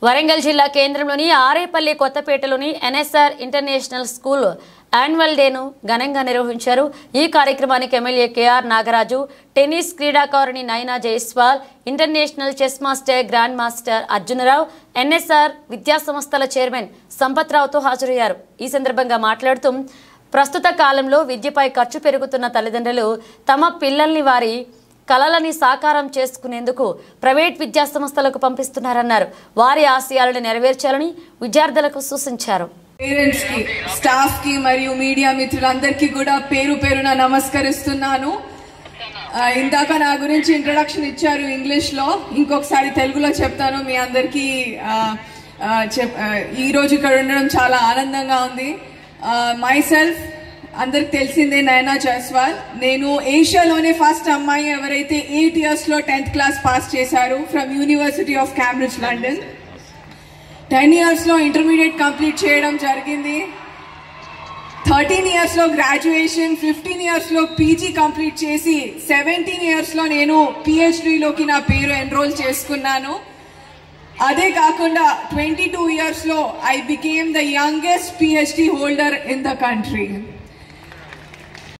వరంగల్ జిల్లా కేంద్రంలోని ఆరేపల్లి కొత్తపేటలోని ఎన్ఎస్ఆర్ ఇంటర్నేషనల్ స్కూల్ యాన్యువల్ డేను ఘనంగా నిర్వహించారు. ఈ కార్యక్రమానికి ఎమ్మెల్యే కేఆర్ నాగరాజు, టెన్నిస్ క్రీడాకారిణి నైనా Jaiswal, international chess master grand master Arjuna Rao, NSR విద్యాసంస్థల చైర్మన్ సంపత్రావుతో హాజరయ్యారు. ఈ సందర్భంగా మాట్లాడుతూ ప్రస్తుత కాలంలో విద్యపై ఖర్చు పెరుగుతున్న తల్లిదండ్రులు తమ పిల్లల్ని వారి కలలని సాకారం చేసుకునేందుకు ప్రైవేట్ విద్యా సంస్థలకు పంపిస్తున్నారన్నారు. వారి ఆశయాలను నెరవేర్చాలని విద్యార్థులకు సూచించారు. పేరెంట్స్ కి, స్టాఫ్ కి మరియు మీడియా మిత్రులందరికీ కూడా పేరు పేరున నమస్కరిస్తున్నాను. ఇందాక నా గురించి ఇంట్రడక్షన్ ఇచ్చారు ఇంగ్లీష్ లో, ఇంకొకసారి తెలుగులో చెప్తాను మీ అందరికీ. ఈ రోజు ఇక్కడ ఉండడం చాలా ఆనందంగా ఉంది. మై సెల్ఫ్ అందరికి తెలిసిందే నైనా జైస్వాల్. నేను ఏషియాలోనే ఫస్ట్ అమ్మాయి ఎవరైతే 8 years లో 10th క్లాస్ పాస్ చేశారు from university of Cambridge London. 10 years లో ఇంటర్మీడియట్ కంప్లీట్ చేయడం జరిగింది. 13 years లో గ్రాడ్యుయేషన్, 15 years లో పీజీ కంప్లీట్ చేసి 17 years లో నేను పిహెచ్డిలోకి నా పేరు ఎన్రోల్ చేసుకున్నాను. అదే కాకుండా 22 years లో I became the youngest PhD holder in the country.